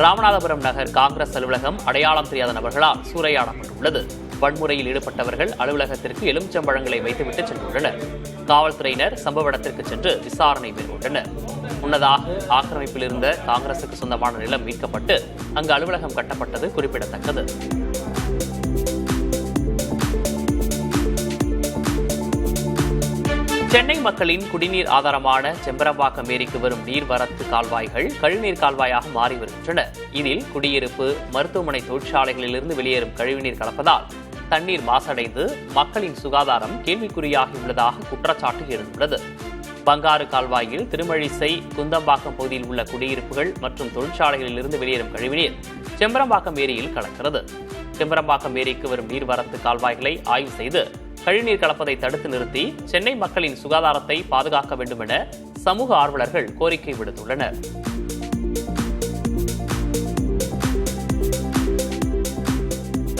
ராமநாதபுரம் நகர் காங்கிரஸ் அலுவலகம் அடையாளம் தெரியாத நபர்களால் சூறையாடப்பட்டுள்ளது. வன்முறையில் ஈடுபட்டவர்கள் அலுவலகத்திற்கு எலுமிச்சம்பழங்களை வைத்துவிட்டு சென்றுள்ளனர். காவல்துறையினர் சம்பவ இடத்திற்கு சென்று விசாரணை மேற்கொண்டனர். முன்னதாக ஆக்கிரமிப்பில் இருந்த காங்கிரசுக்கு சொந்தமான நிலம் மீட்கப்பட்டு அங்கு அலுவலகம் கட்டப்பட்டது குறிப்பிடத்தக்கது. சென்னை மக்களின் குடிநீர் ஆதாரமான செம்பரம்பாக்கம் ஏரிக்கு வரும் நீர்வரத்து கால்வாய்கள் கழிவுநீர் கால்வாயாக மாறி வருகின்றன. இதில் குடியிருப்பு, மருத்துவமனை, தொழிற்சாலைகளிலிருந்து வெளியேறும் கழிவுநீர் கலப்பதால் தண்ணீர் மாசடைந்து மக்களின் சுகாதாரம் கேள்விக்குறியாகியுள்ளதாக குற்றச்சாட்டு எழுந்துள்ளது. பங்காரு கால்வாயில் திருமழிசை, குந்தம்பாக்கம் பகுதியில் உள்ள குடியிருப்புகள் மற்றும் தொழிற்சாலைகளில் இருந்து வெளியேறும் கழிவுநீர் செம்பரம்பாக்கம் ஏரியில் கலக்கிறது. செம்பரம்பாக்கம் ஏரிக்கு வரும் நீர்வரத்து கால்வாய்களை ஆய்வு செய்து கழிவுநீர் கலப்பதை தடுத்து நிறுத்தி சென்னை மக்களின் சுகாதாரத்தை பாதுகாக்க வேண்டும் என சமூக ஆர்வலர்கள் கோரிக்கை விடுத்துள்ளனர்.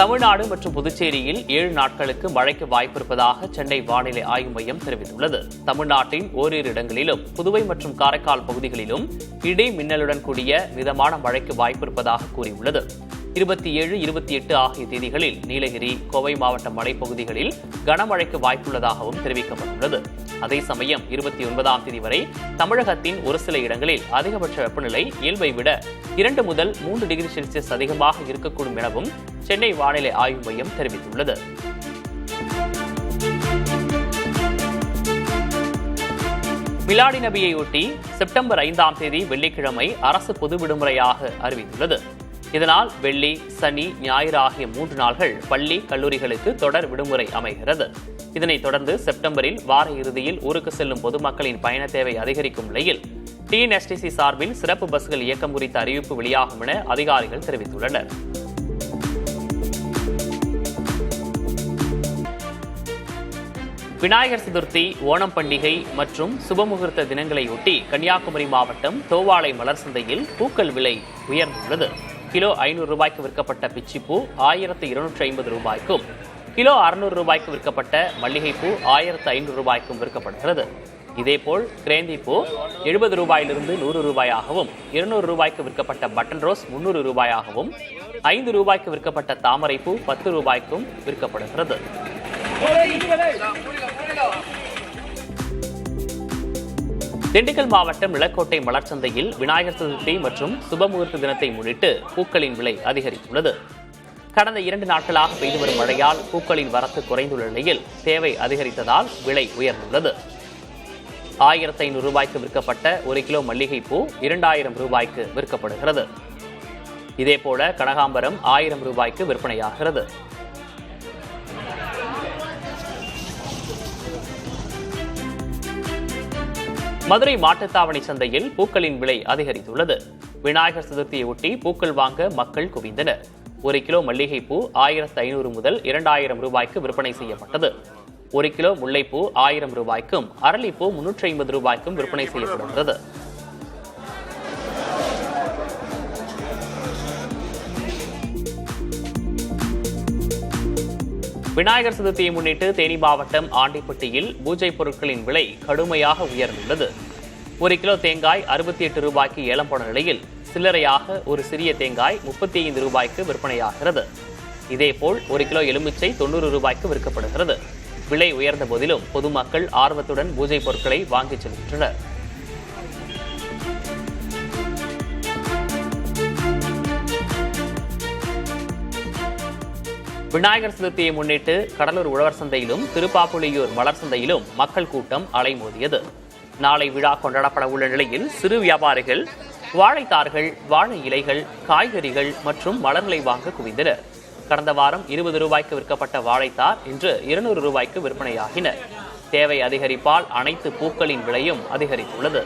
தமிழ்நாடு மற்றும் புதுச்சேரியில் 7 நாட்களுக்கு மழைக்கு வாய்ப்பிருப்பதாக சென்னை வானிலை ஆய்வு மையம் தெரிவித்துள்ளது. தமிழ்நாட்டின் ஓரிரு இடங்களிலும் புதுவை மற்றும் காரைக்கால் பகுதிகளிலும் இடி மின்னலுடன் கூடிய மிதமான மழைக்கு வாய்ப்பிருப்பதாக கூறியுள்ளது. 27, 28 ஆகிய தேதிகளில் நீலகிரி, கோவை மாவட்ட மலைப்பகுதிகளில் கனமழைக்கு வாய்ப்புள்ளதாகவும் தெரிவிக்கப்பட்டுள்ளது. அதே சமயம் 29ஆம் தேதி வரை தமிழகத்தின் ஒரு சில இடங்களில் அதிகபட்ச வெப்பநிலை இயல்பை விட 2 முதல் 3 டிகிரி செல்சியஸ் அதிகமாக இருக்கக்கூடும் எனவும் சென்னை வானிலை ஆய்வு மையம் தெரிவித்துள்ளது. மிலாடி நபியையொட்டி செப்டம்பர் 5ஆம் தேதி வெள்ளிக்கிழமை அரசு பொது விடுமுறையாக அறிவித்துள்ளது. இதனால் வெள்ளி, சனி, ஞாயிறு ஆகிய 3 நாள்கள் பள்ளி, கல்லூரிகளுக்கு தொடர் விடுமுறை அமைகிறது. இதனைத் தொடர்ந்து செப்டம்பரில் வார இறுதியில் ஊருக்கு செல்லும் பொதுமக்களின் பயண தேவை அதிகரிக்கும் நிலையில் டிஎன்எஸ்டிசி சார்பில் சிறப்பு பஸ்கள் இயக்கம் குறித்த அறிவிப்பு வெளியாகும் என அதிகாரிகள் தெரிவித்துள்ளனர். விநாயகர் சதுர்த்தி, ஓணம் பண்டிகை மற்றும் சுபமுகூர்த்த தினங்களையொட்டி கன்னியாகுமரி மாவட்டம் தோவாளை மலர் சந்தையில் பூக்கள் விலை உயர்ந்துள்ளது. கிலோ 500 ரூபாய்க்கு விற்கப்பட்ட பிச்சிப்பூ 1250 ரூபாய்க்கும், கிலோ 600 ரூபாய்க்கு விற்கப்பட்ட மல்லிகைப்பூ 1500 ரூபாய்க்கும் விற்கப்படுகிறது. இதேபோல் கிரேந்திப்பூ 70 ரூபாயிலிருந்து 100 ரூபாயாகவும், 200 ரூபாய்க்கு விற்கப்பட்ட பட்டன் ரோஸ் 300 ரூபாயாகவும், 5 ரூபாய்க்கு விற்கப்பட்ட தாமரைப்பூ 10 ரூபாய்க்கும் விற்கப்படுகிறது. திண்டுக்கல் மாவட்டம் நிலக்கோட்டை மலர் சந்தையில் விநாயகர் சதுர்த்தி மற்றும் சுபமுகூர்த்த தினத்தை முன்னிட்டு பூக்களின் விலை அதிகரித்துள்ளது. கடந்த 2 நாட்களாக பெய்து வரும் மழையால் பூக்களின் வரத்து குறைந்துள்ள நிலையில் தேவை அதிகரித்ததால் விலை உயர்ந்துள்ளது. 1500 ரூபாய்க்கு விற்கப்பட்ட 1 கிலோ மல்லிகைப்பூ 2000 ரூபாய்க்கு விற்கப்படுகிறது. இதேபோல கனகாம்பரம் 1000 ரூபாய்க்கு விற்பனையாகிறது. மதுரை மாட்டுத்தாவணி சந்தையில் பூக்களின் விலை அதிகரித்துள்ளது. விநாயகர் சதுர்த்தியை ஒட்டி பூக்கள் வாங்க மக்கள் குவிந்தனர். 1 கிலோ மல்லிகைப்பூ 1500 முதல் 2000 ரூபாய்க்கு விற்பனை செய்யப்பட்டது. 1 கிலோ முல்லைப்பூ 1000 ரூபாய்க்கும், அரளிப்பூ 350 ரூபாய்க்கும் விற்பனை செய்யப்படுகிறது. விநாயகர் சதுர்த்தியை முன்னிட்டு தேனி மாவட்டம் ஆண்டிப்பட்டியில் பூஜை பொருட்களின் விலை கடுமையாக உயர்ந்துள்ளது. 1 கிலோ தேங்காய் 68 ரூபாய்க்கு ஏலம் போன நிலையில் சில்லறையாக ஒரு சிறிய தேங்காய் 35 ரூபாய்க்கு விற்பனையாகிறது. இதேபோல் 1 கிலோ எலுமிச்சை 90 ரூபாய்க்கு விற்கப்படுகிறது. விலை உயர்ந்த போதிலும் பொதுமக்கள் ஆர்வத்துடன் பூஜை பொருட்களை வாங்கிச் செல்கின்றனர். விநாயகர் சதுர்த்தியை முன்னிட்டு கடலூர் உழவர் சந்தையிலும் திருப்பாப்புலியூர் மலர் சந்தையிலும் மக்கள் கூட்டம் அலைமோதியது. நாளை விழா கொண்டாடப்பட உள்ள நிலையில் சிறு வியாபாரிகள் வாழைத்தார்கள், வாழை இலைகள், காய்கறிகள் மற்றும் மலர்களை வாங்க குவிந்தனர். கடந்த வாரம் 20 ரூபாய்க்கு விற்கப்பட்ட வாழைத்தார் இன்று 200 ரூபாய்க்கு விற்பனையாகின. தேவை அதிகரிப்பால் அனைத்து பூக்களின் விலையும் அதிகரித்துள்ளது.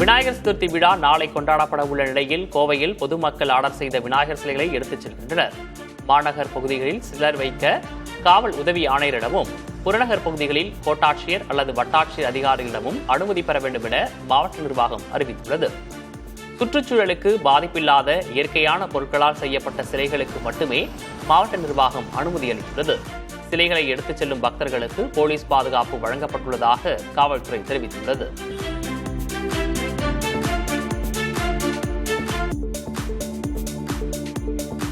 விநாயகர் சதுர்த்தி விழா நாளை கொண்டாடப்பட உள்ள நிலையில் கோவையில் பொதுமக்கள் ஆர்டர் செய்த விநாயகர் சிலைகளை எடுத்துச் செல்கின்றனர். மாநகர் பகுதிகளில் சிலர் வைக்க காவல் உதவி ஆணையரிடமும், புறநகர் பகுதிகளில் கோட்டாட்சியர் அல்லது வட்டாட்சியர் அதிகாரிகளிடமும் அனுமதி பெற வேண்டும் என மாவட்ட நிர்வாகம் அறிவித்துள்ளது. சுற்றுச்சூழலுக்கு பாதிப்பில்லாத இயற்கையான பொருட்களால் செய்யப்பட்ட சிலைகளுக்கு மட்டுமே மாவட்ட நிர்வாகம் அனுமதி அளித்துள்ளது. சிலைகளை எடுத்துச் செல்லும் பக்தர்களுக்கு போலீஸ் பாதுகாப்பு வழங்கப்பட்டுள்ளதாக காவல்துறை தெரிவித்துள்ளது.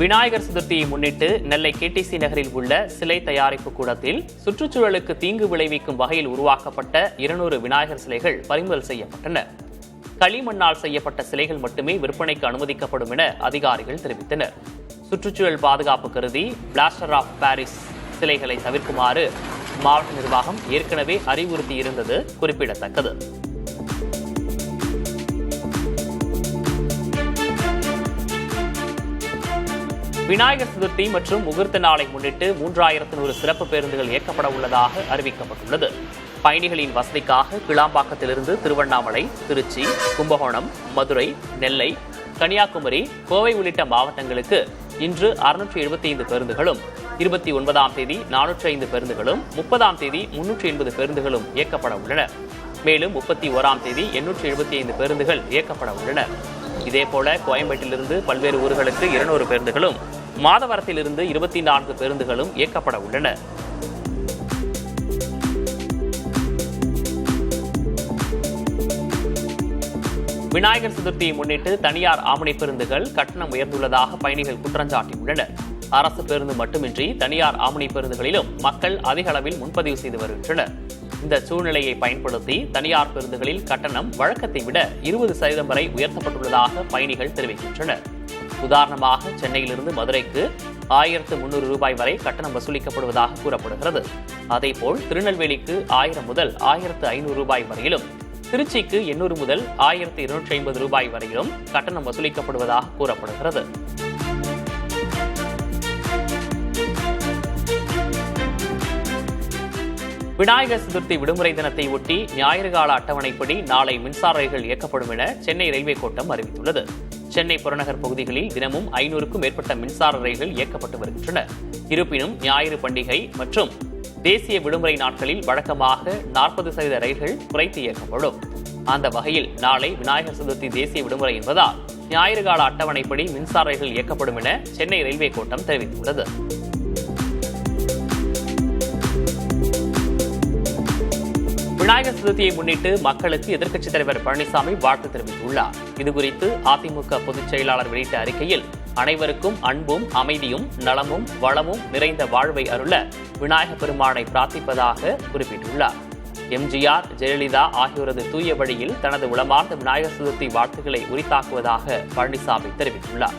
விநாயகர் சதுர்த்தியை முன்னிட்டு நெல்லை கேடிசி நகரில் உள்ள சிலை தயாரிப்பு கூடத்தில் சுற்றுச்சூழலுக்கு தீங்கு விளைவிக்கும் வகையில் உருவாக்கப்பட்ட 200 விநாயகர் சிலைகள் பறிமுதல் செய்யப்பட்டன. களிமண்ணால் செய்யப்பட்ட சிலைகள் மட்டுமே விற்பனைக்கு அனுமதிக்கப்படும் என அதிகாரிகள் தெரிவித்தனர். சுற்றுச்சூழல் பாதுகாப்பு கருதி பிளாஸ்டர் ஆஃப் பாரிஸ் சிலைகளை தவிர்க்குமாறு மாவட்ட நிர்வாகம் ஏற்கனவே அறிவுறுத்தியிருந்தது குறிப்பிடத்தக்கது. விநாயகர் சதுர்த்தி மற்றும் முகூர்த்த நாளை முன்னிட்டு 3100 சிறப்பு பேருந்துகள் இயக்கப்பட உள்ளதாக அறிவிக்கப்பட்டுள்ளது. பயணிகளின் வசதிக்காக கிளாம்பாக்கத்திலிருந்து திருவண்ணாமலை, திருச்சி, கும்பகோணம், மதுரை, நெல்லை, கன்னியாகுமரி, கோவை உள்ளிட்ட மாவட்டங்களுக்கு இன்று 675 பேருந்துகளும், 29ஆம் தேதி 405 பேருந்துகளும், 30ஆம் தேதி 380 பேருந்துகளும் இயக்கப்பட உள்ளன. மேலும் 31ஆம் தேதி 875 பேருந்துகள் இயக்கப்பட உள்ளன. இதேபோல கோயம்பேட்டிலிருந்து பல்வேறு ஊர்களுக்கு 200 பேருந்துகளும், மாதவரத்திலிருந்து 24 பேருந்துகளும் இயக்கப்பட உள்ளன. விநாயகர் சதுர்த்தியை முன்னிட்டு தனியார் ஆம்னி பேருந்துகள் கட்டணம் உயர்ந்துள்ளதாக பயணிகள் குற்றஞ்சாட்டியுள்ளனர். அரசு பேருந்து மட்டுமின்றி தனியார் ஆம்னி பேருந்துகளிலும் மக்கள் அதிக அளவில் முன்பதிவு செய்து வருகின்றனர். இந்த சூழ்நிலையை பயன்படுத்தி தனியார் பேருந்துகளில் கட்டணம் வழக்கத்தை விட 20% வரை உயர்த்தப்பட்டுள்ளதாக பயணிகள் தெரிவிக்கின்றனர். உதாரணமாக சென்னையிலிருந்து மதுரைக்கு 1300 ரூபாய் வரை கட்டணம் வசூலிக்கப்படுவதாக கூறப்படுகிறது. அதேபோல் திருநெல்வேலிக்கு 1000 முதல் 1500 ரூபாய் வரையிலும், திருச்சிக்கு 800 முதல் 1250 ரூபாய் வரையிலும் கட்டணம் வசூலிக்கப்படுவதாக கூறப்படுகிறது. விநாயகர் சதுர்த்தி விடுமுறை தினத்தை ஒட்டி ஞாயிறு கால அட்டவணைப்படி நாளை மின்சார ரயில்கள் இயக்கப்படும் என சென்னை ரயில்வே கோட்டம் அறிவித்துள்ளது. சென்னை புறநகர் பகுதிகளில் தினமும் 500க்கும் மேற்பட்ட மின்சார ரயில்கள் இயக்கப்பட்டு வருகின்றன. இருப்பினும் ஞாயிறு பண்டிகை மற்றும் தேசிய விடுமுறை நாட்களில் வழக்கமாக 40% ரயில்கள் குறைத்து இயக்கப்படும். அந்த வகையில் நாளை விநாயகர் சதுர்த்தி தேசிய விடுமுறை என்பதால் ஞாயிறு கால அட்டவணைப்படி மின்சார ரயில்கள் இயக்கப்படும் என சென்னை ரயில்வே கோட்டம் தெரிவித்துள்ளது. விநாயகர் சதுர்த்தியை முன்னிட்டு மக்களுக்கு எதிர்க்கட்சித் தலைவர் பழனிசாமி வாழ்த்து தெரிவித்துள்ளார். இதுகுறித்து அதிமுக பொதுச் செயலாளர் வெளியிட்ட அறிக்கையில், அனைவருக்கும் அன்பும் அமைதியும் நலமும் வளமும் நிறைந்த வாழ்வை அருள விநாயகப் பெருமானை பிரார்த்திப்பதாக குறிப்பிட்டுள்ளார். எம்ஜிஆர், ஜெயலலிதா ஆகியோரது தூய வழியில் தனது உளமார்ந்த விநாயகர் சதுர்த்தி வாழ்த்துக்களை உரித்தாக்குவதாக பழனிசாமி தெரிவித்துள்ளார்.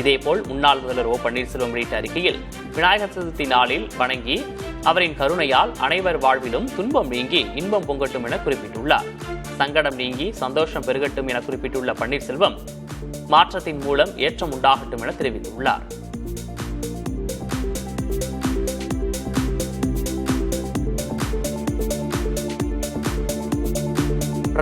இதேபோல் முன்னாள் முதல்வர் ஓ பன்னீர்செல்வம் வெளியிட்ட அறிக்கையில், விநாயகர் சதுர்த்தி நாளில் வணங்கி அவரின் கருணையால் அனைவர் வாழ்விலும் துன்பம் நீங்கி இன்பம் பொங்கட்டும் என குறிப்பிட்டுள்ளார். சங்கடம் நீங்கி சந்தோஷம் பெருகட்டும் என குறிப்பிட்டுள்ள பன்னீர்செல்வம், மாற்றத்தின் மூலம் ஏற்றம் உண்டாகட்டும் என தெரிவித்துள்ளார்.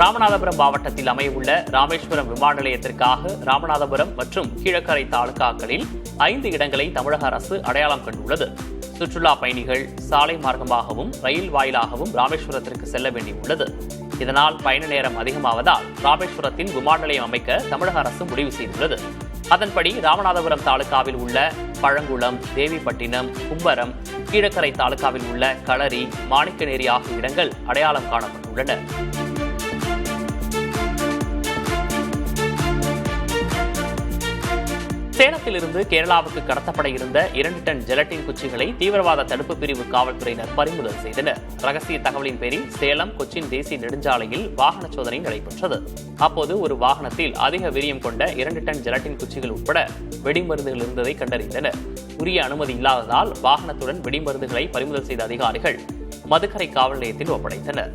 ராமநாதபுரம் மாவட்டத்தில் அமையவுள்ள ராமேஸ்வரம் விமான நிலையத்திற்காக ராமநாதபுரம் மற்றும் கீழக்கரை தாலுகாக்களில் 5 இடங்களை தமிழக அரசு அடையாளம் கண்டுள்ளது. சுற்றுலா பயணிகள் சாலை மார்க்கமாகவும் ரயில் வாயிலாகவும் ராமேஸ்வரத்திற்கு செல்ல வேண்டியுள்ளது. இதனால் பயண நேரம் அதிகமாவதால் ராமேஸ்வரத்தில் விமான நிலையம் அமைக்க தமிழக அரசு முடிவு செய்துள்ளது. அதன்படி ராமநாதபுரம் தாலுகாவில் உள்ள பழங்குளம், தேவிப்பட்டினம், கும்பரம், கீழக்கரை தாலுகாவில் உள்ள களரி, மாணிக்கநேரி ஆகிய இடங்கள் அடையாளம் காணப்பட்டுள்ளன. சேலத்திலிருந்து கேரளாவுக்கு கடத்தப்பட இருந்த 2 டன் ஜெலட்டின் குச்சிகளை தீவிரவாத தடுப்பு பிரிவு காவல்துறையினர் பறிமுதல் செய்தனர். ரகசிய தகவலின் பேரில் சேலம் கொச்சின் தேசிய நெடுஞ்சாலையில் வாகன சோதனை நடைபெற்றது. அப்போது ஒரு வாகனத்தில் அதிக வீரியம் கொண்ட 2 டன் ஜெலட்டின் குச்சிகள் உட்பட வெடிமருந்துகள் இருந்ததை கண்டறிந்தனர். உரிய அனுமதி இல்லாததால் வாகனத்துடன் வெடிமருந்துகளை பறிமுதல் செய்த அதிகாரிகள் மதுக்கரை காவல் நிலையத்தில் ஒப்படைத்தனர்.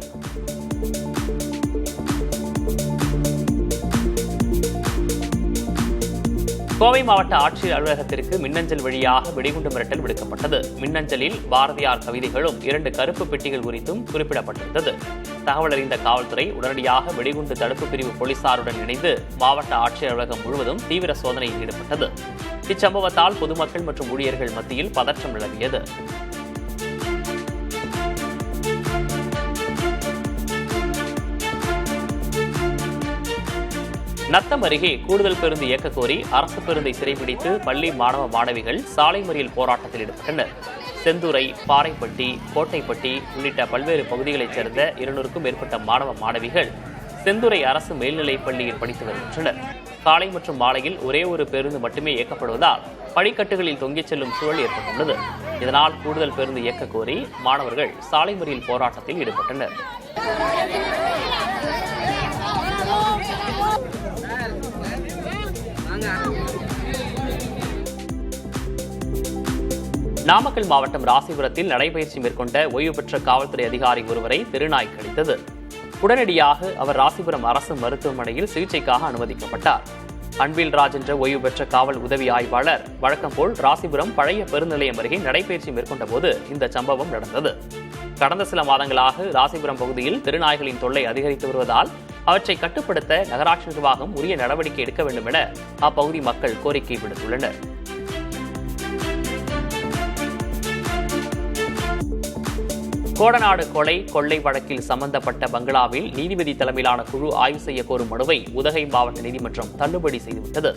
கோவை மாவட்ட ஆட்சியர் அலுவலகத்திற்கு மின்னஞ்சல் வழியாக வெடிகுண்டு மிரட்டல் விடுக்கப்பட்டது. மின்னஞ்சலில் பாரதியார் கவிதைகளும் 2 கருப்பு பெட்டிகள் குறித்தும் குறிப்பிடப்பட்டிருந்தது. தகவல் அறிந்த காவல்துறை உடனடியாக வெடிகுண்டு தடுப்பு பிரிவு போலீசாருடன் இணைந்து மாவட்ட ஆட்சியர் அலுவலகம் முழுவதும் தீவிர சோதனையில் ஈடுபட்டது. இச்சம்பவத்தால் பொதுமக்கள் மற்றும் ஊழியர்கள் மத்தியில் பதற்றம் நிலவியது. நத்தம் அருகே கூடுதல் பேருந்து இயக்க கோரி அரசு பேருந்தை சிறைபிடித்து பள்ளி மாணவ மாணவிகள் சாலை மறியல் போராட்டத்தில் ஈடுபட்டனர். செந்துறை, பாறைப்பட்டி, கோட்டைப்பட்டி உள்ளிட்ட பல்வேறு பகுதிகளைச் சேர்ந்த 200க்கும் மேற்பட்ட மாணவ மாணவிகள் செந்துறை அரசு மேல்நிலைப் பள்ளியில் படித்து வருகின்றனர். காலை மற்றும் மாலையில் ஒரே ஒரு பேருந்து மட்டுமே இயக்கப்படுவதால் படிக்கட்டுகளில் தொங்கிச் செல்லும் சூழல் ஏற்பட்டுள்ளது. இதனால் கூடுதல் பேருந்து இயக்க கோரி மாணவர்கள் சாலை மறியல் போராட்டத்தில் ஈடுபட்டனர். நாமக்கல் மாவட்டம் ராசிபுரத்தில் நடைபயிற்சி மேற்கொண்ட ஓய்வு பெற்ற காவல்துறை அதிகாரி ஒருவரை தெருநாய் கடித்தது. உடனடியாக அவர் ராசிபுரம் அரசு மருத்துவமனையில் சிகிச்சைக்காக அனுமதிக்கப்பட்டார். அன்பில்ராஜ் என்ற ஓய்வு பெற்ற காவல் உதவி ஆய்வாளர் வழக்கம் போல் ராசிபுரம் பழைய பெருநிலையம் அருகே நடைபயிற்சி மேற்கொண்ட போது இந்த சம்பவம் நடந்தது. கடந்த சில மாதங்களாக ராசிபுரம் பகுதியில் தெருநாய்களின் தொல்லை அதிகரித்து வருவதால் அவற்றை கட்டுப்படுத்த நகராட்சி நிர்வாகம் உரிய நடவடிக்கை எடுக்க வேண்டும் என அப்பகுதி மக்கள் கோரிக்கை விடுத்துள்ளனர். கோடநாடு கொலை கொள்ளை வழக்கில் சம்பந்தப்பட்ட பங்களாவில் நீதிபதி தலைமையிலான குழு ஆய்வு செய்ய கோரும் மனுவை உதகை மாவட்ட நீதிமன்றம் தள்ளுபடி செய்துவிட்டது.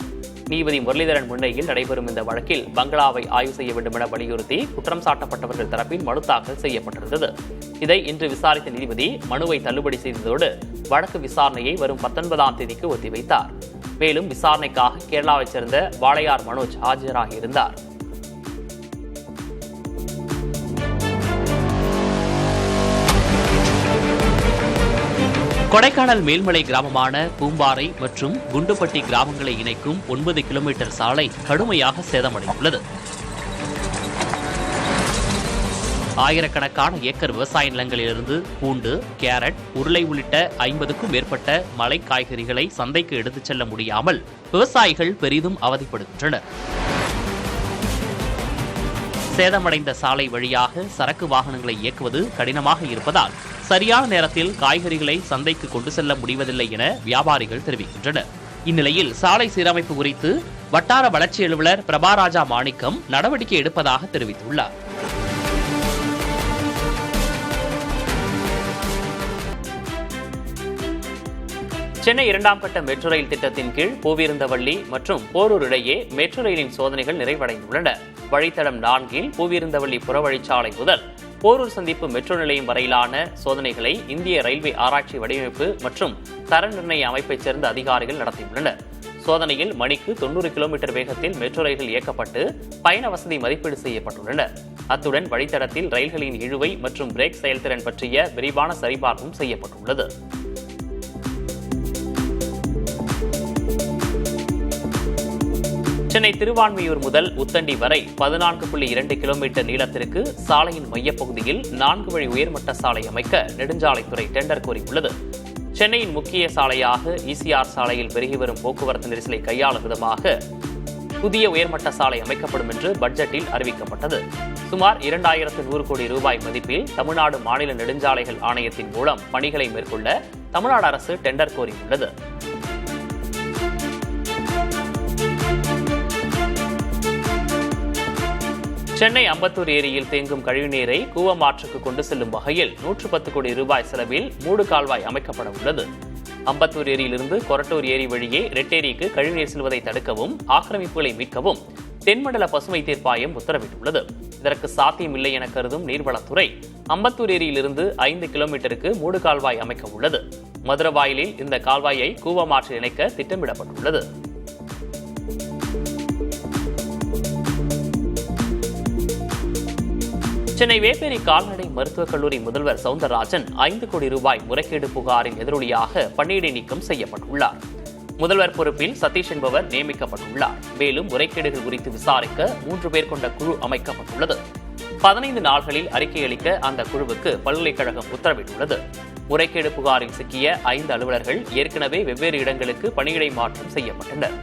நீதிபதி முரளிதரன் முன்னிலையில் நடைபெறும் இந்த வழக்கில் பங்களாவை ஆய்வு செய்ய வேண்டும் என வலியுறுத்தி குற்றம் சாட்டப்பட்டவர்கள் தரப்பில் மனு தாக்கல் செய்யப்பட்டிருந்தது. இதை இன்று விசாரித்த நீதிபதி மனுவை தள்ளுபடி செய்ததோடு வழக்கு விசாரணையை வரும் 19ஆம் தேதிக்கு ஒத்திவைத்தார். மேலும் விசாரணைக்காக கேரளாவைச் சேர்ந்த வாளையார் மனோஜ் ஆஜராகியிருந்தார். கொடைக்கானல் மேல்மலை கிராமமான பூம்பாறை மற்றும் குண்டுப்பட்டி கிராமங்களை இணைக்கும் 9 கிலோமீட்டர் சாலை கடுமையாக சேதமடைந்துள்ளது. ஆயிரக்கணக்கான ஏக்கர் விவசாய நிலங்களிலிருந்து பூண்டு, கேரட், உருளை உள்ளிட்ட 50க்கும் மேற்பட்ட மலை காய்கறிகளை சந்தைக்கு எடுத்துச் செல்ல முடியாமல் விவசாயிகள் பெரிதும் அவதிப்படுகின்றனர். சேதமடைந்த சாலை வழியாக சரக்கு வாகனங்களை இயக்குவது கடினமாக இருப்பதால் சரியான நேரத்தில் காய்கறிகளை சந்தைக்கு கொண்டு செல்ல முடிவதில்லை என வியாபாரிகள் தெரிவிக்கின்றனர். இந்நிலையில் சாலை சீரமைப்பு குறித்து வட்டார வளர்ச்சி அலுவலர் பிரபாராஜா மாணிக்கம் நடவடிக்கை எடுப்பதாக தெரிவித்துள்ளார். சென்னை 2ஆம் கட்ட மெட்ரோ ரயில் திட்டத்தின் கீழ் பூவிருந்தவள்ளி மற்றும் போரூர் இடையே மெட்ரோ ரயிலின் சோதனைகள் நிறைவடைந்துள்ளன. வழித்தடம் 4 பூவிருந்தவள்ளி புறவழிச்சாலை முதல் போரூர் சந்திப்பு மெட்ரோ நிலையம் வரையிலான சோதனைகளை இந்திய ரயில்வே ஆராய்ச்சி வடிவமைப்பு மற்றும் தர நிர்ணய அமைப்பைச் சேர்ந்த அதிகாரிகள் நடத்தியுள்ளனர். சோதனையில் மணிக்கு 90 கிலோமீட்டர் வேகத்தில் மெட்ரோ ரயில்கள் இயக்கப்பட்டு பயண வசதி மதிப்பீடு செய்யப்பட்டுள்ளன. அத்துடன் வழித்தடத்தில் ரயில்களின் இழுவை மற்றும் பிரேக் செயல்திறன் பற்றிய விரிவான சரிபார்ப்பும் செய்யப்பட்டுள்ளது. சென்னை திருவான்மியூர் முதல் உத்தண்டி வரை 14.2 கிலோமீட்டர் நீளத்திற்கு சாலையின் மையப்பகுதியில் 4 வழி உயர்மட்ட சாலை அமைக்க நெடுஞ்சாலைத்துறை டெண்டர் கோரியுள்ளது. சென்னையின் முக்கிய சாலையாக ஈசிஆர் சாலையில் பெருகி வரும் போக்குவரத்து நெரிசலை கையாளும் விதமாக புதிய உயர்மட்ட சாலை அமைக்கப்படும் என்று பட்ஜெட்டில் அறிவிக்கப்பட்டது. சுமார் 2100 கோடி ரூபாய் மதிப்பில் தமிழ்நாடு மாநில நெடுஞ்சாலைகள் ஆணையத்தின் மூலம் பணிகளை மேற்கொள்ள தமிழ்நாடு அரசு டெண்டர் கோரியுள்ளது. சென்னை அம்பத்தூர் ஏரியில் தேங்கும் கழிவுநீரை கூவமாற்றுக்கு கொண்டு செல்லும் வகையில் 110 கோடி ரூபாய் செலவில் மூடு கால்வாய் அமைக்கப்பட உள்ளது. அம்பத்தூர் ஏரியிலிருந்து கொரட்டூர் ஏரி வழியே ரெட்டேரிக்கு கழிவுநீர் செல்வதை தடுக்கவும் ஆக்கிரமிப்புகளை மீட்கவும் தென்மண்டல பசுமை தீர்ப்பாயம் உத்தரவிட்டுள்ளது. இதற்கு சாத்தியமில்லை என கருதும் நீர்வளத்துறை அம்பத்தூர் ஏரியிலிருந்து 5 கிலோமீட்டருக்கு மூடு கால்வாய் அமைக்க உள்ளது. மதுரவாயிலில் இந்த கால்வாயை கூவமாற்றில் இணைக்க திட்டமிடப்பட்டுள்ளது. சென்னை வேப்பேரி கால்நடை மருத்துவக் கல்லூரி முதல்வர் சவுந்தரராஜன் 5 கோடி ரூபாய் முறைகேடு புகாரின் எதிரொலியாக பணியிடை நீக்கம் செய்யப்பட்டுள்ளார். முதல்வர் பொறுப்பில் சதீஷ் என்பவர் நியமிக்கப்பட்டுள்ளார். மேலும் முறைகேடுகள் குறித்து விசாரிக்க 3 பேர் கொண்ட குழு அமைக்கப்பட்டுள்ளது. 15 நாள்களில் அறிக்கை அளிக்க அந்த குழுவுக்கு பல்கலைக்கழகம் உத்தரவிட்டுள்ளது. முறைகேடு புகாரில் சிக்கிய 5 அலுவலர்கள் ஏற்கனவே வெவ்வேறு இடங்களுக்கு பணியிடை மாற்றம் செய்யப்பட்டனர்.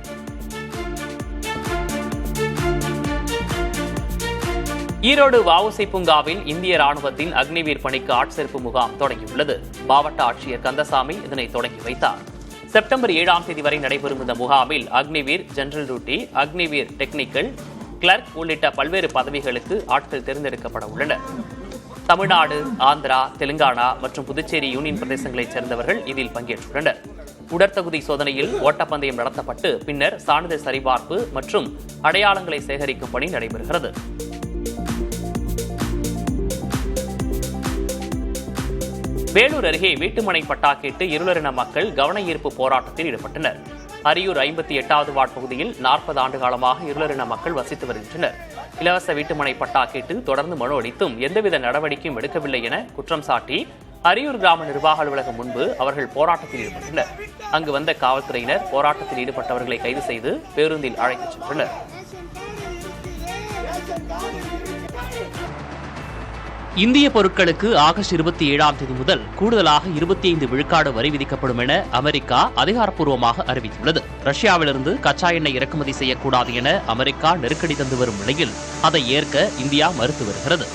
ஈரோடு வஉசி பூங்காவில் இந்திய ராணுவத்தின் அக்னிவீர் பணிக்கு ஆட்சேர்ப்பு முகாம் தொடங்கியுள்ளது. மாவட்ட ஆட்சியர் கந்தசாமி இதனை தொடங்கி வைத்தார். செப்டம்பர் 7ஆம் தேதி வரை நடைபெறும் இந்த முகாமில் அக்னிவீர், general duty, Agniveer technical, clerk உள்ளிட்ட பல்வேறு பதவிகளுக்கு ஆட்கள் தேர்ந்தெடுக்கப்பட உள்ளனர். தமிழ்நாடு, ஆந்திரா, தெலுங்கானா மற்றும் புதுச்சேரி யூனியன் பிரதேசங்களைச் சேர்ந்தவர்கள் இதில் பங்கேற்றுள்ளனர். உடற்தகுதி சோதனையில் ஓட்டப்பந்தயம் நடத்தப்பட்டு பின்னர் சான்றிதழ் சரிபார்ப்பு மற்றும் அடையாளங்களை சேகரிக்கும் பணி நடைபெறுகிறது. வேலூர் அருகே வீட்டுமனை பட்டா கேட்டு இருளரின மக்கள் கவன ஈர்ப்பு போராட்டத்தில் ஈடுபட்டனர். அரியூர் 58வது வார்டு பகுதியில் 40 ஆண்டு காலமாக இருளரின மக்கள் வசித்து வருகின்றனர். இலவச வீட்டுமனை பட்டா கேட்டு தொடர்ந்து மனு அளித்தும் எந்தவித நடவடிக்கையும் எடுக்கவில்லை என குற்றம் சாட்டி அரியூர் கிராம நிர்வாக அலுவலகம் முன்பு அவர்கள் போராட்டத்தில் ஈடுபட்டனர். அங்கு வந்த காவல்துறையினர் போராட்டத்தில் ஈடுபட்டவர்களை கைது செய்து பேருந்தில் அழைத்துச் சென்றனர். இந்திய பொருட்களுக்கு ஆகஸ்ட் 27ஆம் தேதி முதல் கூடுதலாக 25 விழுக்காடு வரி விதிக்கப்படும் என அமெரிக்கா அதிகாரப்பூர்வமாக அறிவித்துள்ளது. ரஷ்யாவிலிருந்து கச்சா எண்ணெய் இறக்குமதி செய்யக்கூடாது என அமெரிக்கா நெருக்கடி தந்து வரும் நிலையில் அதை ஏற்க இந்தியா மறுத்து வருகிறது.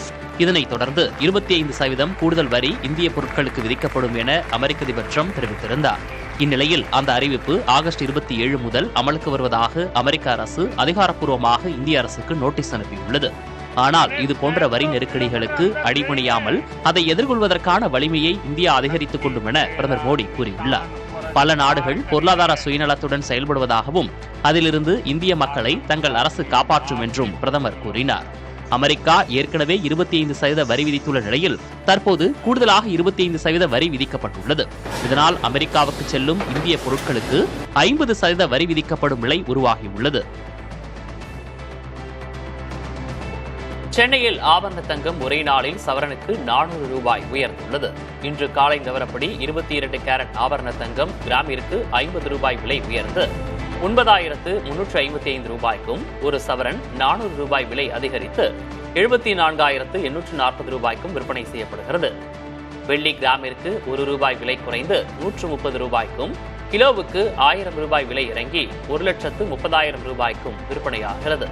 இதனைத் தொடர்ந்து 25% கூடுதல் வரி இந்திய பொருட்களுக்கு விதிக்கப்படும் என அமெரிக்க அதிபர் ட்ரம்ப் தெரிவித்திருந்தார். இந்நிலையில் அந்த அறிவிப்பு ஆகஸ்ட் 27 முதல் அமலுக்கு வருவதாக அமெரிக்க அரசு அதிகாரப்பூர்வமாக இந்திய அரசுக்கு நோட்டீஸ் அனுப்பியுள்ளது. ஆனால் இதுபோன்ற வரி நெருக்கடிகளுக்கு அடிபணியாமல் அதை எதிர்கொள்வதற்கான வலிமையை இந்தியா அதிகரித்துக் கொண்டும் என பிரதமர் மோடி கூறியுள்ளார். பல நாடுகள் பொருளாதார சுயநலத்துடன் செயல்படுவதாகவும் அதிலிருந்து இந்திய மக்களை தங்கள் அரசு காப்பாற்றும் என்றும் பிரதமர் கூறினார். அமெரிக்கா ஏற்கனவே 25% வரி விதித்துள்ள நிலையில் தற்போது கூடுதலாக 25% வரி விதிக்கப்பட்டுள்ளது. இதனால் அமெரிக்காவுக்கு செல்லும் இந்திய பொருட்களுக்கு 50% வரி விதிக்கப்படும் நிலை உருவாகியுள்ளது. சென்னையில் ஆபரண தங்கம் ஒரே நாளில் சவரனுக்கு 400 ரூபாய் உயர்ந்துள்ளது. இன்று காலை நிலவரப்படி 22 கேரட் ஆபரண தங்கம் கிராமிற்கு 50 ரூபாய் விலை உயர்ந்து 9355 ரூபாய்க்கும், ஒரு சவரன் 400 ரூபாய் விலை அதிகரித்து 74,840 ரூபாய்க்கும் விற்பனை செய்யப்படுகிறது. வெள்ளி கிராமிற்கு 1 ரூபாய் விலை குறைந்து 130 ரூபாய்க்கும், கிலோவுக்கு 1000 ரூபாய் விலை இறங்கி 1,30,000 ரூபாய்க்கும் விற்பனையாகிறது.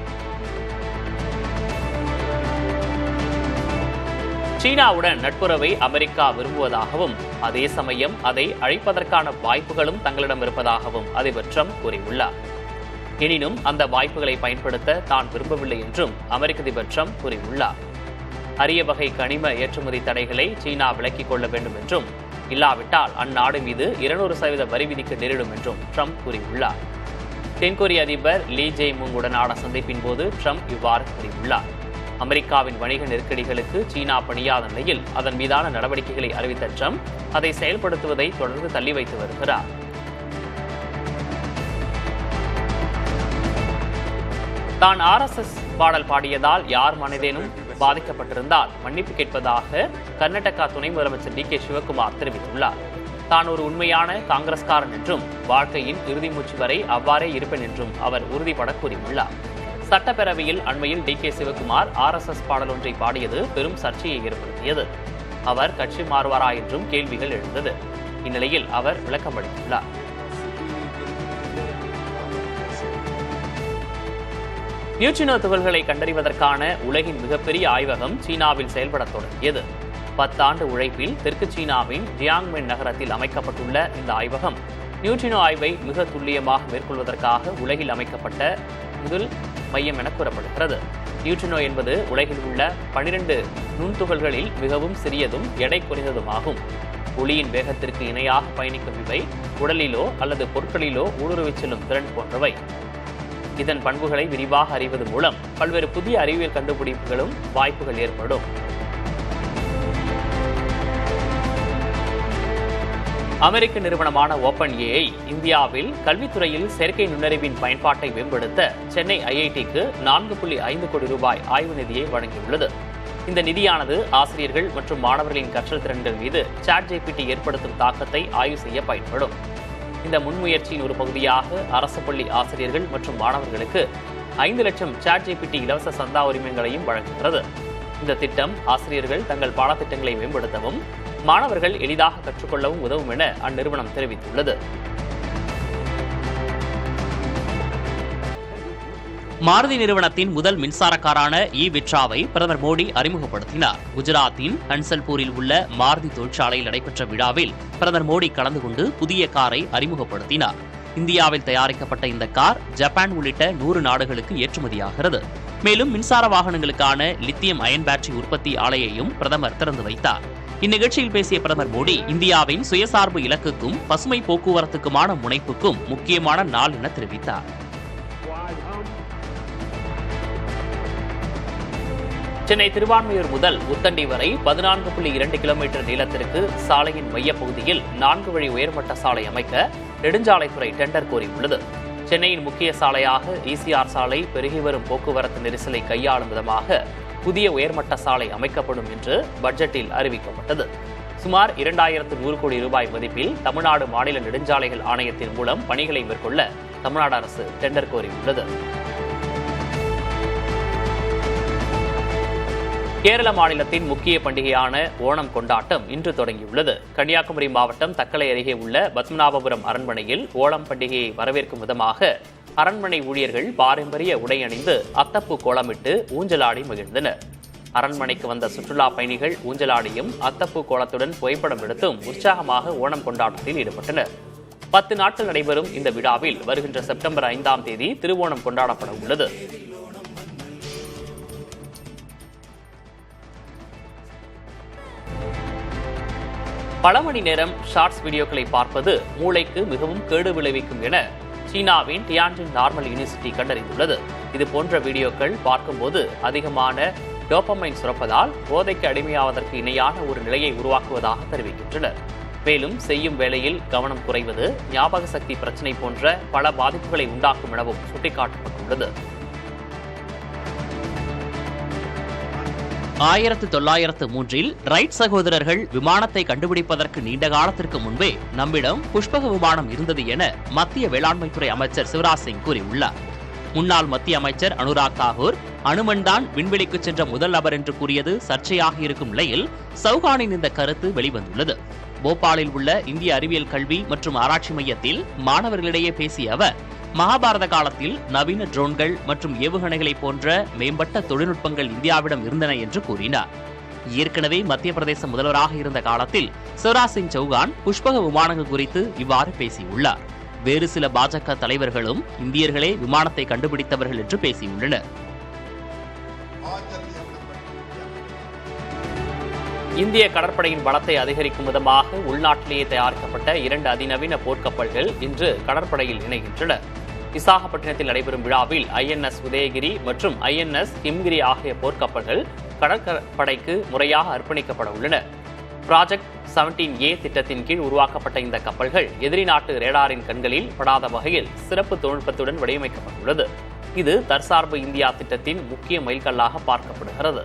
சீனாவுடன் நட்புறவை அமெரிக்கா விரும்புவதாகவும் அதே சமயம் அதை அழிப்பதற்கான வாய்ப்புகளும் தங்களிடம் இருப்பதாகவும் அதிபர் ட்ரம்ப் கூறியுள்ளார். எனினும் அந்த வாய்ப்புகளை பயன்படுத்த தான் விரும்பவில்லை என்றும் அமெரிக்க அதிபர் ட்ரம்ப் கூறியுள்ளார். அரிய வகை கனிம ஏற்றுமதி தடைகளை சீனா விலக்கிக் கொள்ள வேண்டும் என்றும், இல்லாவிட்டால் அந்நாடு மீது 200% வரி விதிக்க நேரிடும் என்றும் ட்ரம்ப் கூறியுள்ளார். தென்கொரிய அதிபர் லீ ஜே-முங் உடனான சந்திப்பின் போது ட்ரம்ப் இவ்வாறு கூறியுள்ளார். அமெரிக்காவின் வணிக நெருக்கடிகளுக்கு சீனா பணியாத நிலையில் அதன் மீதான நடவடிக்கைகளை அறிவித்த ட்ரம்ப் அதை செயல்படுத்துவதை தொடர்ந்து தள்ளி வைத்து வருகிறார். தான் RSS பாடல் பாடியதால் யார் மனதேனும் பாதிக்கப்பட்டிருந்தால் மன்னிப்பு கேட்பதாக கர்நாடகா துணை முதலமைச்சர் DK சிவகுமார் தெரிவித்துள்ளார். தான் ஒரு உண்மையான காங்கிரஸ்காரன் என்றும் வாழ்க்கையின் இறுதி மூச்சு வரை அவ்வாறே இருப்பேன் என்றும் அவர் உறுதிபட கூறியுள்ளார். சட்டப்பேரவையில் அண்மையில் DK சிவகுமார் RSS பாடல் ஒன்றை பாடியது பெரும் சர்ச்சையை ஏற்படுத்தியது. அவர் கட்சி மாறுவாரா என்றும் கேள்விகள் எழுந்தது. இந்நிலையில் அவர் விளக்கம் அளித்துள்ளார். நியூட்ரினோ துகள்களை கண்டறிவதற்கான உலகின் மிகப்பெரிய ஆய்வகம் சீனாவில் செயல்படத் தொடங்கியது. 10 ஆண்டு உழைப்பில் தெற்கு சீனாவின் ஜியாங்மென் நகரத்தில் அமைக்கப்பட்டுள்ள இந்த ஆய்வகம் நியூட்ரினோ ஆய்வை மிக துல்லியமாக மேற்கொள்வதற்காக உலகில் அமைக்கப்பட்ட முதல் மையம் என கூறப்படுகிறது. நியூட்ரினோ என்பது உலகில் உள்ள 12 நுண்துகள்களில் மிகவும் சிறியதும் எடை குறைந்ததுமாகும். ஒளியின் வேகத்திற்கு இணையாக பயணிக்கும் இவை உடலிலோ அல்லது பொருட்களிலோ ஊடுருவிச் செல்லும் திறன் போன்றவை. இதன் பண்புகளை விரிவாக அறிவது மூலம் பல்வேறு புதிய அறிவியல் கண்டுபிடிப்புகளும் வாய்ப்புகள் ஏற்படும். அமெரிக்க நிறுவனமான OpenAI இந்தியாவில் கல்வித்துறையில் செயற்கை நுண்ணறிவின் பயன்பாட்டை மேம்படுத்த சென்னை IIT-க்கு 4.5 கோடி ரூபாய் ஆய்வு நிதியை வழங்கியுள்ளது. இந்த நிதியானது ஆசிரியர்கள் மற்றும் மாணவர்களின் கற்றல் திறன்கள் மீது ChatGPT ஏற்படுத்தும் தாக்கத்தை ஆய்வு செய்ய பயன்படும். இந்த முன்முயற்சியின் ஒரு பகுதியாக அரசு பள்ளி ஆசிரியர்கள் மற்றும் மாணவர்களுக்கு 5 லட்சம் ChatGPT இலவச சந்தா உரிமங்களையும் வழங்குகிறது. இந்த திட்டம் ஆசிரியர்கள் தங்கள் பாடத்திட்டங்களை மேம்படுத்தவும் மாணவர்கள் எளிதாக கற்றுக்கொள்ளவும் உதவும் என அந்நிறுவனம் தெரிவித்துள்ளது. மாருதி நிறுவனத்தின் முதல் மின்சார காரான இ-விட்ராவை பிரதமர் மோடி அறிமுகப்படுத்தினார். குஜராத்தின் ஹன்சல்பூரில் உள்ள மாருதி தொழிற்சாலையில் நடைபெற்ற விழாவில் பிரதமர் மோடி கலந்து கொண்டு புதிய காரை அறிமுகப்படுத்தினார். இந்தியாவில் தயாரிக்கப்பட்ட இந்த கார் ஜப்பான் உள்ளிட்ட 100 நாடுகளுக்கு ஏற்றுமதியாகிறது. மேலும் மின்சார வாகனங்களுக்கான லித்தியம் அயன் பேட்டரி உற்பத்தி ஆலையையும் பிரதமர் திறந்து வைத்தார். இந்நிகழ்ச்சியில் பேசிய பிரதமர் மோடி, இந்தியாவின் சுயசார்பு இலக்குக்கும் பசுமை போக்குவரத்துக்குமான முனைப்புக்கும் முக்கியமான நாள் என தெரிவித்தார். சென்னை திருவான்மியூர் முதல் உத்தண்டி வரை 14.2 கிலோமீட்டர் நீளத்திற்கு சாலையின் மையப்பகுதியில் 4 வழி உயர்மட்ட சாலை அமைக்க நெடுஞ்சாலைத்துறை டெண்டர் கோரியுள்ளது. சென்னையின் முக்கிய சாலையாக ஈசிஆர் சாலை பெருகி வரும் போக்குவரத்து நெரிசலை கையாளும் விதமாக புதிய உயர்மட்ட சாலை அமைக்கப்படும் என்று பட்ஜெட்டில் அறிவிக்கப்பட்டது. சுமார் 2100 கோடி ரூபாய் மதிப்பில் தமிழ்நாடு மாநில நெடுஞ்சாலைகள் ஆணையத்தின் மூலம் பணிகளை மேற்கொள்ள தமிழ்நாடு அரசு டெண்டர் கோரியுள்ளது. கேரள மாநிலத்தின் முக்கிய பண்டிகையான ஓணம் கொண்டாட்டம் இன்று தொடங்கியுள்ளது. கன்னியாகுமரி மாவட்டம் தக்கலை அருகே உள்ள பத்மநாபபுரம் அரண்மனையில் ஓணம் பண்டிகையை வரவேற்கும் விதமாக அரண்மனை ஊழியர்கள் பாரம்பரிய உடை அணிந்து அத்தப்பூ கோலமிட்டு ஊஞ்சலாடி மகிழ்ந்தனர். அரண்மனைக்கு வந்த சுற்றுலா பயணிகள் ஊஞ்சலாடியும் அத்தப்பூ கோலத்துடன் புகைப்படம் எடுத்தும் உற்சாகமாக ஓணம் கொண்டாட்டத்தில் ஈடுபட்டனர். 10 நாட்கள் நடைபெறும் இந்த விழாவில் வருகின்ற செப்டம்பர் 5ஆம் தேதி திருவோணம் கொண்டாடப்பட உள்ளது. பல மணி நேரம் ஷார்ட்ஸ் வீடியோக்களை பார்ப்பது மூளைக்கு மிகவும் கேடு விளைவிக்கும் என சீனாவின் டியான்ஜின் நார்மல் யூனிவர்சிட்டி கண்டறிந்துள்ளது. இது போன்ற வீடியோக்கள் பார்க்கும்போது அதிகமான டோபமைன் சுரப்பதால் போதைக்கு அடிமையாவதற்கு இணையான ஒரு நிலையை உருவாக்குவதாக தெரிவிக்கின்றனர். மேலும் செய்யும் வேளையில் கவனம் குறைவது, ஞாபக சக்தி பிரச்சினை போன்ற பல பாதிப்புகளை உண்டாக்கும் எனவும் சுட்டிக்காட்டப்பட்டுள்ளது. 1903இல் ரைட் சகோதரர்கள் விமானத்தை கண்டுபிடிப்பதற்கு நீண்ட காலத்திற்கு முன்பே நம்மிடம் புஷ்பக விமானம் இருந்தது என மத்திய வேளாண்மைத்துறை அமைச்சர் சிவராஜ் சிங் கூறியுள்ளார். முன்னாள் மத்திய அமைச்சர் அனுராக் தாகூர் அனுமன் தான் விண்வெளிக்கு சென்ற முதல் நபர் என்று கூறியது சர்ச்சையாக இருக்கும் நிலையில் சௌகானின் இந்த கருத்து வெளிவந்துள்ளது. போபாலில் உள்ள இந்திய அறிவியல் கல்வி மற்றும் ஆராய்ச்சி மையத்தில் மாணவர்களிடையே பேசிய அவர், மகாபாரத காலத்தில் நவீன ட்ரோன்கள் மற்றும் ஏவுகணைகளை போன்ற மேம்பட்ட தொழில்நுட்பங்கள் இந்தியாவிடம் இருந்தன என்று கூறினார். ஏற்கனவே மத்திய பிரதேச முதல்வராக இருந்த காலத்தில் சிவராஜ் சிங் சௌகான் புஷ்பக விமானங்கள் குறித்து இவ்வாறு பேசியுள்ளார். வேறு சில பாஜக தலைவர்களும் இந்தியர்களே விமானத்தை கண்டுபிடித்தவர்கள் என்று பேசியுள்ளனர். இந்திய கடற்படையின் பலத்தை அதிகரிக்கும் விதமாக உள்நாட்டிலேயே தயாரிக்கப்பட்ட 2 அதிநவீன போர்க்கப்பல்கள் இன்று கடற்படையில் இணைகின்றன. விசாகப்பட்டினத்தில் நடைபெறும் விழாவில் INS உதயகிரி மற்றும் INS ஹிம்கிரி ஆகிய போர்க்கப்பல்கள் கடற்படைக்கு முறையாக அர்ப்பணிக்கப்பட உள்ளன. ப்ராஜெக்ட் 17A திட்டத்தின் கீழ் உருவாக்கப்பட்ட இந்த கப்பல்கள் எதிரி நாட்டு ரேடாரின் கண்களில் படாத வகையில் சிறப்பு தொழில்நுட்பத்துடன் வடிவமைக்கப்பட்டுள்ளது. இது தற்சார்பு இந்தியா திட்டத்தின் முக்கிய மைல்கல்லாக பார்க்கப்படுகிறது.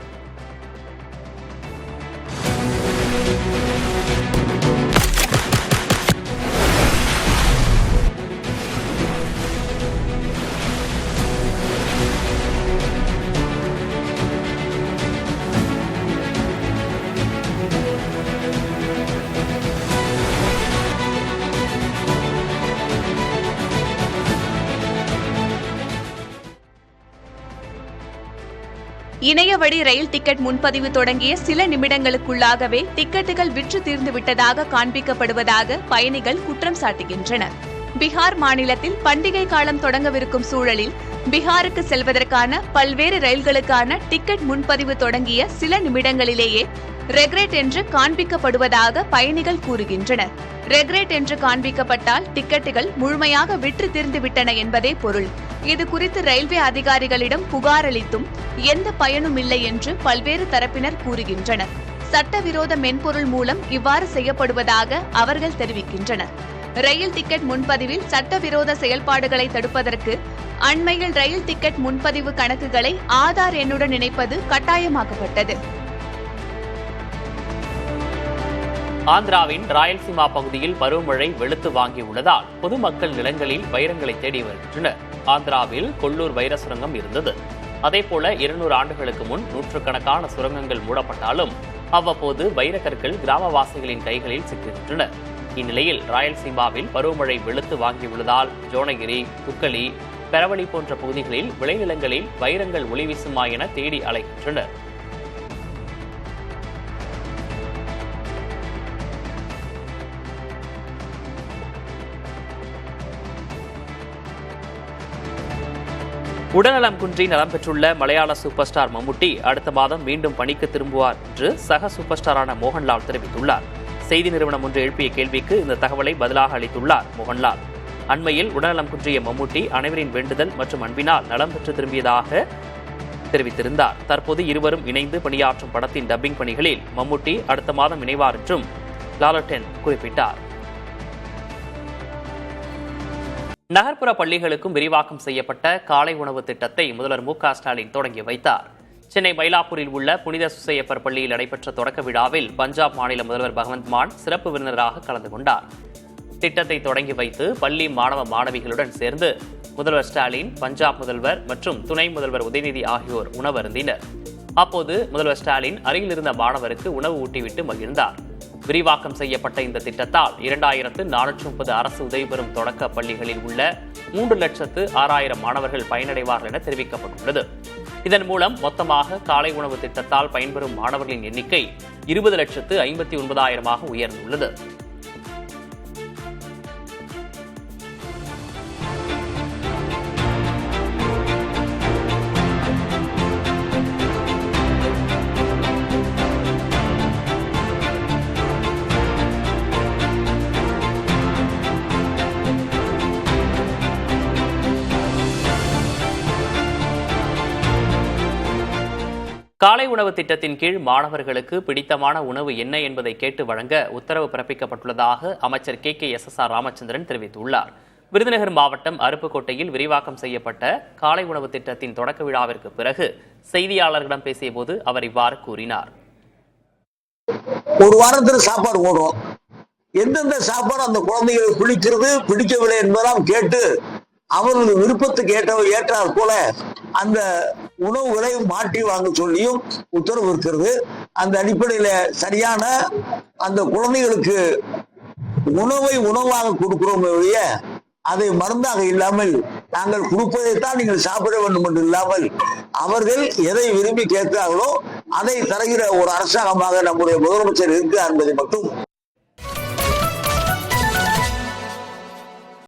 இணையவழி ரயில் டிக்கெட் முன்பதிவு தொடங்கிய சில நிமிடங்களுக்குள்ளாகவே டிக்கெட்டுகள் விற்று தீர்ந்து விட்டதாக காண்பிக்கப்படுவதாக பயணிகள் குற்றம் சாட்டுகின்றனர். பீகார் மாநிலத்தில் பண்டிகை காலம் தொடங்கவிருக்கும் சூழலில் பீகாருக்கு செல்வதற்கான பல்வேறு ரயில்களுக்கான டிக்கெட் முன்பதிவு தொடங்கிய சில நிமிடங்களிலேயே ரெக்ரெட் என்று காண்பிக்கப்படுவதாக பயணிகள் கூறுகின்றனர். ரெக்ரெட் என்று காண்பிக்கப்பட்டால் டிக்கெட்டுகள் முழுமையாக விற்று தீர்ந்துவிட்டன என்பதே பொருள். இது குறித்து ரயில்வே அதிகாரிகளிடம் புகார் அளித்தும் எந்த பயனும் இல்லை என்று பல்வேறு தரப்பினர் கூறுகின்றனர். சட்டவிரோத மென்பொருள் மூலம் இவ்வாறு செய்யப்படுவதாக அவர்கள் தெரிவிக்கின்றனர். ரயில் டிக்கெட் முன்பதிவில் சட்டவிரோத செயல்பாடுகளை தடுப்பதற்கு அண்மையில் ரயில் டிக்கெட் முன்பதிவு கணக்குகளை ஆதார் எண்ணுடன் இணைப்பது கட்டாயமாக்கப்பட்டது. ஆந்திராவின் ராயல்சீமா பகுதியில் பருவமழை வெளுத்து வாங்கியுள்ளதால் பொதுமக்கள் நிலங்களில் வைரங்களை தேடி வருகின்றனர். ஆந்திராவில் கொல்லூர் வைர சுரங்கம் இருந்தது. அதேபோல 200 ஆண்டுகளுக்கு முன் நூற்றுக்கணக்கான சுரங்கங்கள் மூடப்பட்டாலும் அவ்வப்போது வைரக்கற்கள் கிராமவாசிகளின் கைகளில் சிக்குகின்றன. இந்நிலையில் ராயல்சீமாவில் பருவமழை வெளுத்து வாங்கியுள்ளதால் ஜோனகிரி, துக்கலி, பெரவளி போன்ற பகுதிகளில் விளைநிலங்களில் வைரங்கள் ஒளி வீசுமா என தேடி அலைகின்றனர். உடல்நலம் குன்றி நலம் பெற்றுள்ள மலையாள சூப்பர் ஸ்டார் மம்முட்டி அடுத்த மாதம் மீண்டும் பணிக்கு திரும்புவார் என்று சக சூப்பர் ஸ்டாரான மோகன்லால் தெரிவித்துள்ளார். செய்தி நிறுவனம் ஒன்று எழுப்பிய கேள்விக்கு இந்த தகவலை பதிலாக அளித்துள்ளார் மோகன்லால். அண்மையில் உடல்நலம் குன்றிய மம்முட்டி அனைவரின் வேண்டுதல் மற்றும் அன்பினால் நலம் பெற்று திரும்பியதாக தெரிவித்திருந்தார். தற்போது இருவரும் இணைந்து பணியாற்றும் படத்தின் டப்பிங் பணிகளில் மம்முட்டி அடுத்த மாதம் இணைவார் என்றும் லாலட்டென் குறிப்பிட்டார். நகர்ப்புற பள்ளிகளுக்கும் விரிவாக்கம் செய்யப்பட்ட காலை உணவு திட்டத்தை முதல்வர் மு.க. ஸ்டாலின் தொடங்கி வைத்தார். சென்னை மயிலாப்பூரில் உள்ள புனித சுசையப்பர் பள்ளியில் நடைபெற்ற தொடக்க விழாவில் பஞ்சாப் மாநில முதல்வர் பகவந்த் மான் சிறப்பு விருந்தினராக கலந்து கொண்டார். திட்டத்தை தொடங்கி வைத்து பள்ளி மாணவ மாணவிகளுடன் சேர்ந்து முதல்வர் ஸ்டாலின், பஞ்சாப் முதல்வர் மற்றும் துணை முதல்வர் உதயநிதி ஆகியோர் உணவு அருந்தினர். அப்போது முதல்வர் ஸ்டாலின் அருகில் இருந்த மாணவருக்கு உணவு ஊட்டிவிட்டு மகிழ்ந்தார். விரிவாக்கம் செய்யப்பட்ட இந்த திட்டத்தால் 2430 அரசு உதவி பெறும் தொடக்க பள்ளிகளில் உள்ள 3,06,000 மாணவர்கள் பயனடைவார்கள் என தெரிவிக்கப்பட்டுள்ளது. இதன் மூலம் மொத்தமாக காலை உணவு திட்டத்தால் பயன்பெறும் மாணவர்களின் எண்ணிக்கை 20,59,000 உயர்ந்துள்ளது. காலை உணவு திட்டத்தின் கீழ் மாணவர்களுக்கு பிடித்தமான உணவு என்ன என்பதை கேட்டு வழங்க உத்தரவு பிறப்பிக்கப்பட்டுள்ளதாக அமைச்சர் KKSSR ராமச்சந்திரன் தெரிவித்துள்ளார். விருதுநகர் மாவட்டம் அருப்புக்கோட்டையில் விரிவாக்கம் செய்யப்பட்ட காலை உணவு திட்டத்தின் தொடக்க விழாவிற்கு பிறகு செய்தியாளர்களிடம் பேசிய போது அவர் இவ்வாறு கூறினார். ஒரு வாரத்தில் சாப்பாடு போடுறோம். எந்தெந்த சாப்பாடு அந்த குழந்தைகளுக்கு பிடிக்கிறது பிடிக்கவில்லை என்பதெல்லாம் கேட்டு அவர்களது விருப்பத்துக்கு ஏற்றாற் போல அந்த உணவுகளை மாற்றி வாங்க சொல்லியும் உத்தரவு இருக்கிறது. அந்த அடிப்படையில சரியான அந்த குழந்தைகளுக்கு உணவை உணவாக கொடுக்கிறோம் ஒழிய அதை மருந்தாக இல்லாமல் நாங்கள் கொடுப்பதைத்தான் நீங்கள் சாப்பிட வேண்டும் என்று இல்லாமல் அவர்கள் எதை விரும்பி கேட்கிறார்களோ அதை தருகிற ஒரு அரசாங்கமாக நம்முடைய முதலமைச்சர் இருக்கிறார் என்பதை மட்டும்